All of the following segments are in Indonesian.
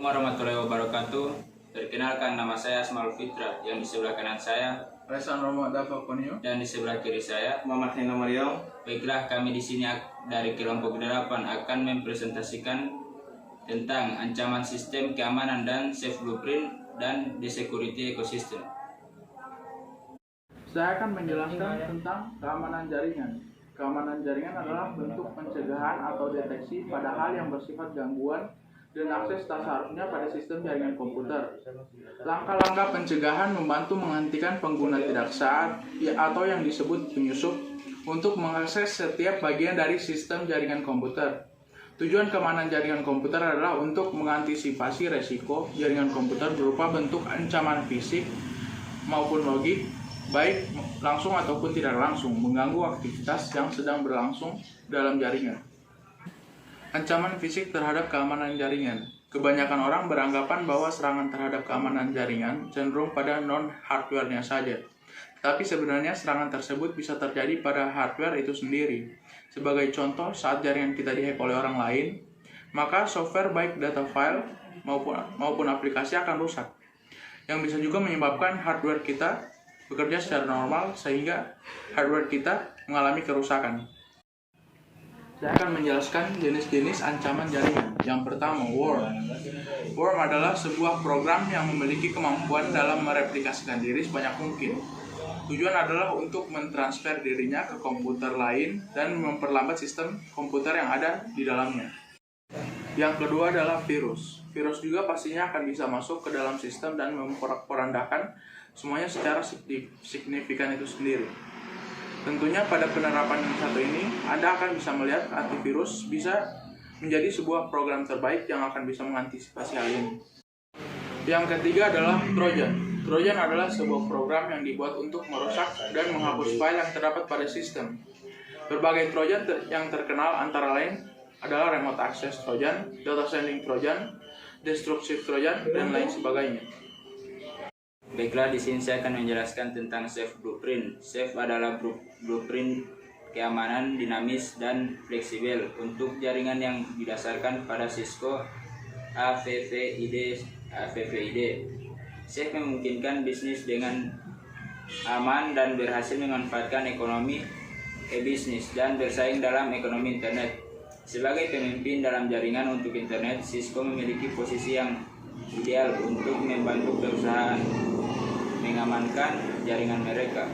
Warahmatullahi wabarakatuh. Perkenalkan, nama saya Asmaul Fitra, yang di sebelah kanan saya Resan Romo Davakonio dan di sebelah kiri saya Muhammad Heno Maryam. Baiklah, kami di sini dari kelompok 8 akan mempresentasikan tentang ancaman sistem keamanan dan safe blueprint dan the security ecosystem. Saya akan menjelaskan tentang keamanan jaringan. Keamanan jaringan adalah bentuk pencegahan atau deteksi pada hal yang bersifat gangguan dan akses tak seharusnya pada sistem jaringan komputer. Langkah-langkah pencegahan membantu menghentikan pengguna tidak sah atau yang disebut penyusup untuk mengakses setiap bagian dari sistem jaringan komputer. Tujuan keamanan jaringan komputer adalah untuk mengantisipasi resiko jaringan komputer berupa bentuk ancaman fisik maupun logik, baik langsung ataupun tidak langsung, mengganggu aktivitas yang sedang berlangsung dalam jaringan. Ancaman fisik terhadap keamanan jaringan. Kebanyakan orang beranggapan bahwa serangan terhadap keamanan jaringan cenderung pada non-hardware-nya saja. Tapi sebenarnya serangan tersebut bisa terjadi pada hardware itu sendiri. Sebagai contoh, saat jaringan kita dihack oleh orang lain, maka software baik data file maupun aplikasi akan rusak. Yang bisa juga menyebabkan hardware kita bekerja secara normal sehingga hardware kita mengalami kerusakan. Saya akan menjelaskan jenis-jenis ancaman jaringan. Yang pertama, worm. Worm adalah sebuah program yang memiliki kemampuan dalam mereplikasikan diri sebanyak mungkin. Tujuan adalah untuk mentransfer dirinya ke komputer lain dan memperlambat sistem komputer yang ada di dalamnya. Yang kedua adalah virus. Virus juga pastinya akan bisa masuk ke dalam sistem dan memporak-porandakan semuanya secara signifikan itu sendiri. Tentunya pada penerapan yang satu ini, Anda akan bisa melihat antivirus bisa menjadi sebuah program terbaik yang akan bisa mengantisipasi hal ini. Yang ketiga adalah Trojan. Trojan adalah sebuah program yang dibuat untuk merusak dan menghapus file yang terdapat pada sistem. Berbagai Trojan yang terkenal antara lain adalah Remote Access Trojan, Data Sending Trojan, Destructive Trojan, dan lain sebagainya. Baiklah, di sini saya akan menjelaskan tentang safe blueprint. Safe adalah blueprint keamanan dinamis dan fleksibel untuk jaringan yang didasarkan pada Cisco AVVID. Safe memungkinkan bisnis dengan aman dan berhasil memanfaatkan ekonomi e-bisnis dan bersaing dalam ekonomi internet. Sebagai pemimpin dalam jaringan untuk internet, Cisco memiliki posisi yang ideal untuk membantu perusahaan mengamankan jaringan mereka.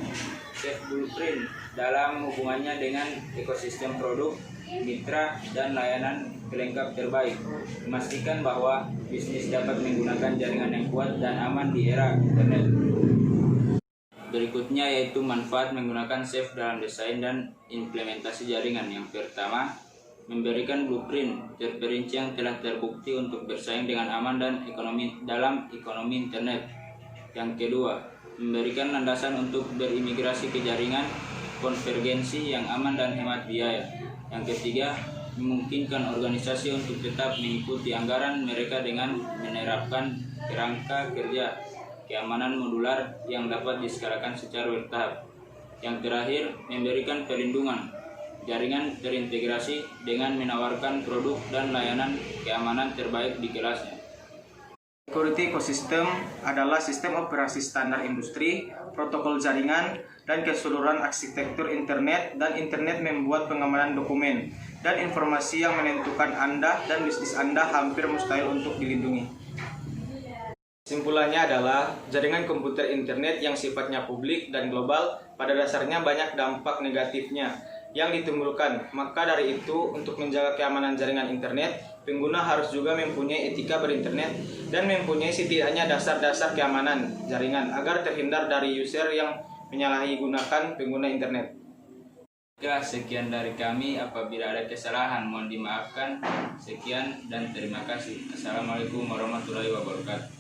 Safe blueprint dalam hubungannya dengan ekosistem produk, mitra, dan layanan pelengkap terbaik, memastikan bahwa bisnis dapat menggunakan jaringan yang kuat dan aman di era internet. Berikutnya yaitu manfaat menggunakan safe dalam desain dan implementasi jaringan. Yang pertama, memberikan blueprint terperinci yang telah terbukti untuk bersaing dengan aman dan dalam ekonomi internet. Yang kedua, memberikan landasan untuk berimigrasi ke jaringan konvergensi yang aman dan hemat biaya. Yang ketiga, memungkinkan organisasi untuk tetap mengikuti anggaran mereka dengan menerapkan kerangka kerja keamanan modular yang dapat diskalakan secara bertahap. Yang terakhir, memberikan perlindungan jaringan terintegrasi dengan menawarkan produk dan layanan keamanan terbaik di kelasnya. Security ecosystem adalah sistem operasi standar industri, protokol jaringan, dan keseluruhan arsitektur internet, dan internet membuat pengamanan dokumen dan informasi yang menentukan Anda dan bisnis Anda hampir mustahil untuk dilindungi. Simpulannya adalah jaringan komputer internet yang sifatnya publik dan global pada dasarnya banyak dampak negatifnya yang ditimbulkan. Maka dari itu, untuk menjaga keamanan jaringan internet, pengguna harus juga mempunyai etika berinternet dan mempunyai setidaknya dasar-dasar keamanan jaringan agar terhindar dari user yang menyalahi gunakan pengguna internet. Ya, sekian dari kami. Apabila ada kesalahan, mohon dimaafkan. Sekian dan terima kasih. Assalamualaikum warahmatullahi wabarakatuh.